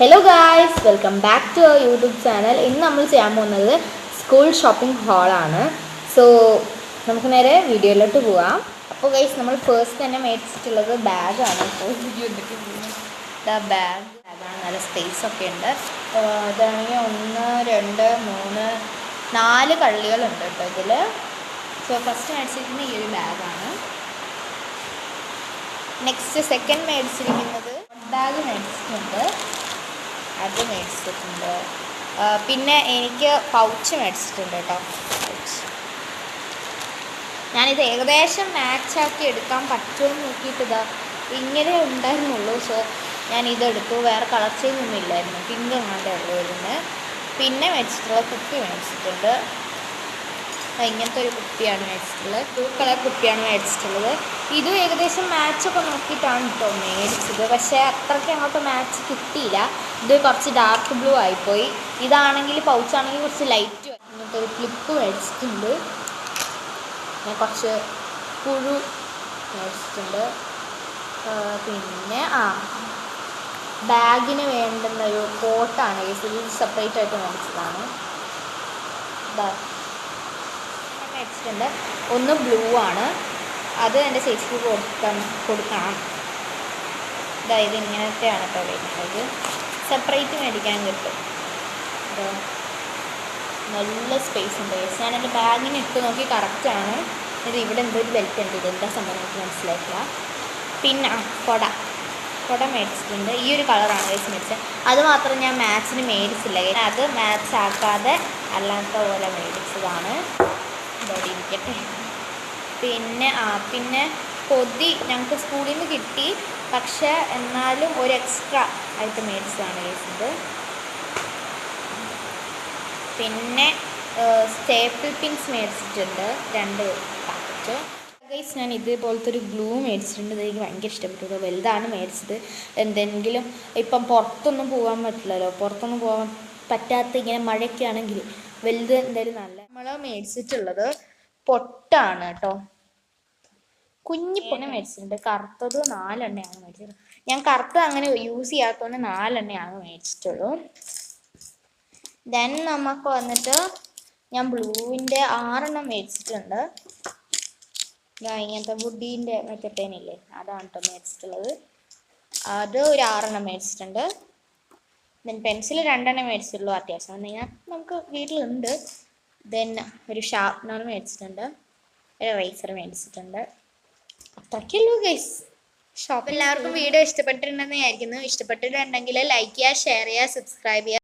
Hello guys, welcome back to our YouTube channel. ഇന്ന് നമ്മൾ ചെയ്യാൻ പോകുന്നത് സ്കൂൾ ഷോപ്പിംഗ് ഹാളാണ്. സോ നമുക്ക് നേരെ വീഡിയോയിലോട്ട് പോവാം. അപ്പോൾ ഗൈസ്, നമ്മൾ ഫസ്റ്റ് തന്നെ മേടിച്ചിട്ടുള്ളത് ബാഗാണ്. അപ്പോൾ ബാഗാണ്, നല്ല സ്പേസ് ഒക്കെ ഉണ്ട്. ഇതാണെങ്കിൽ 1 2 3 4 കള്ളികളുണ്ട് കേട്ടോ ഇതിൽ. സോ ഫസ്റ്റ് മേടിച്ചിരിക്കുന്നത് ഈ ഒരു ബാഗാണ്. നെക്സ്റ്റ് സെക്കൻഡ് മേടിച്ചിരിക്കുന്നത് ബാഗ് മേടിച്ചിട്ടുണ്ട്, അത് മേടിച്ചിട്ടുണ്ട്. പിന്നെ എനിക്ക് പൗച്ച് മേടിച്ചിട്ടുണ്ട് കേട്ടോ. പൗച്ച് ഞാനിത് ഏകദേശം മാച്ചാക്കി എടുക്കാൻ പറ്റുമെന്ന് നോക്കിയിട്ട് ഇങ്ങനെ ഉണ്ടായിരുന്നുള്ളൂ. സോ ഞാൻ ഇതെടുത്തു. വേറെ കളർ ചേഞ്ച് ഒന്നും ഇല്ലായിരുന്നു, പിങ്ക് അങ്ങാണ്ടേ ഉള്ളൂ ഇതിന്. പിന്നെ മേടിച്ചിട്ടുള്ള കുപ്പി മേടിച്ചിട്ടുണ്ട്. ഇങ്ങനത്തെ ഒരു കുപ്പിയാണ് മേടിച്ചിട്ടുള്ളത്, ബ്ലൂ കളർ കുപ്പിയാണ് മേടിച്ചിട്ടുള്ളത്. ഇതും ഏകദേശം മാച്ചൊക്കെ നോക്കിയിട്ടാണ് കേട്ടോ മേടിച്ചത്. പക്ഷേ അത്രയ്ക്ക് അങ്ങോട്ട് മാച്ച് കിട്ടിയില്ല. ഇത് കുറച്ച് ഡാർക്ക് ബ്ലൂ ആയിപ്പോയി. ഇതാണെങ്കിൽ പൗച്ചാണെങ്കിൽ കുറച്ച് ലൈറ്റ്. ഇങ്ങനത്തെ ഒരു ക്ലിപ്പ് മേടിച്ചിട്ടുണ്ട്. ഞാൻ കുറച്ച് പുഴു മേടിച്ചിട്ടുണ്ട്. പിന്നെ ബാഗിന് വേണ്ടുന്ന ഒരു കോട്ടാണ്. ഇത് സെപ്പറേറ്റ് ആയിട്ട് മേടിച്ചതാണ്. മേടിച്ചിട്ടുണ്ട്. ഒന്ന് ബ്ലൂ ആണ്, അത് എൻ്റെ ചേച്ചിക്ക് കൊടുക്കണം. അതായത് ഇങ്ങനത്തെയാണ് കേട്ടോ വരുന്നത്. സെപ്പറേറ്റ് മേടിക്കാൻ കിട്ടും. നല്ല സ്പേസ് ഉണ്ട്. ഞാൻ എൻ്റെ ബാഗിന് ഇട്ട് നോക്കി കറക്റ്റാണ്. ഇത് ഇവിടെ എന്തോ ഒരു ബെൽറ്റ് ഉണ്ട്, ഇതെന്താ സംഭവം എനിക്ക് മനസ്സിലായിട്ടില്ല. പിന്നെ കുട മേടിച്ചിട്ടുണ്ട്. ഈ ഒരു കളറാണ് മേടിച്ചത്. അത് മാത്രം ഞാൻ മാച്ചിന് മേടിച്ചില്ല, അത് മാച്ച് ആക്കാതെ അല്ലാത്ത പോലെ മേടിച്ചതാണ്. ഇവിടെ ഇരിക്കട്ടെ. പിന്നെ പൊതി ഞങ്ങൾക്ക് സ്കൂളിൽ നിന്ന് കിട്ടി, പക്ഷേ എന്നാലും ഒരു എക്സ്ട്രാ ആയിട്ട് മേടിച്ചതാണ് മേടിച്ചത്. പിന്നെ സ്റ്റേപ്പിൾ പിൻസ് മേടിച്ചിട്ടുണ്ട്, 2 പാക്കറ്റ്. ഗൈസ്, ഞാൻ ഇതേപോലത്തെ ഒരു ഗ്ലൂ മേടിച്ചിട്ടുണ്ട്. ഇത് എനിക്ക് ഭയങ്കര ഇഷ്ടപ്പെട്ടു. വലുതാണ് മേടിച്ചത്. എന്തെങ്കിലും ഇപ്പം പുറത്തൊന്നും പോകാൻ പറ്റില്ലല്ലോ, പുറത്തൊന്നും പോകാൻ പറ്റാത്ത ഇങ്ങനെ മഴയൊക്കെ ആണെങ്കിൽ വലുത് എന്തായാലും നല്ല. നമ്മൾ മേടിച്ചിട്ടുള്ളത് പൊട്ടാണ് കേട്ടോ. കുഞ്ഞി പൊട്ട മേടിച്ചിട്ടുണ്ട്. കറുത്തത് 4 എണ്ണയാണ് മേടിച്ചത്. ഞാൻ കറുത്തത് അങ്ങനെ യൂസ് ചെയ്യാത്തതുകൊണ്ട് 4 എണ്ണയാണ് മേടിച്ചിട്ടുള്ളൂ. ദെൻ നമുക്ക് വന്നിട്ട് ഞാൻ ബ്ലൂവിൻ്റെ 6 എണ്ണം മേടിച്ചിട്ടുണ്ട്. ഇങ്ങനത്തെ വുഡീൻ്റെ മറ്റേ പേനില്ലേ, അതാണ് കേട്ടോ മേടിച്ചിട്ടുള്ളത്. അത് ഒരു 6 എണ്ണം മേടിച്ചിട്ടുണ്ട്. ദെൻ പെൻസിൽ 2 എണ്ണം മേടിച്ചിട്ടുള്ളൂ, അത്യാവശ്യം നമുക്ക് വീട്ടിലുണ്ട്. ദെൻ ഒരു ഷാർപ്നർ മേടിച്ചിട്ടുണ്ട്, ഒരു റേസർ മേടിച്ചിട്ടുണ്ട്. അത്രയ്ക്കുള്ളൂ ഗൈസ് ഷോപ്പ്. എല്ലാവർക്കും വീഡിയോ ഇഷ്ടപ്പെട്ടിട്ടുണ്ടെന്ന് വിചാരിക്കുന്നു. ഇഷ്ടപ്പെട്ടിട്ടുണ്ടെങ്കിൽ ലൈക്ക് ചെയ്യുക, ഷെയർ ചെയ്യുക, സബ്സ്ക്രൈബ് ചെയ്യുക.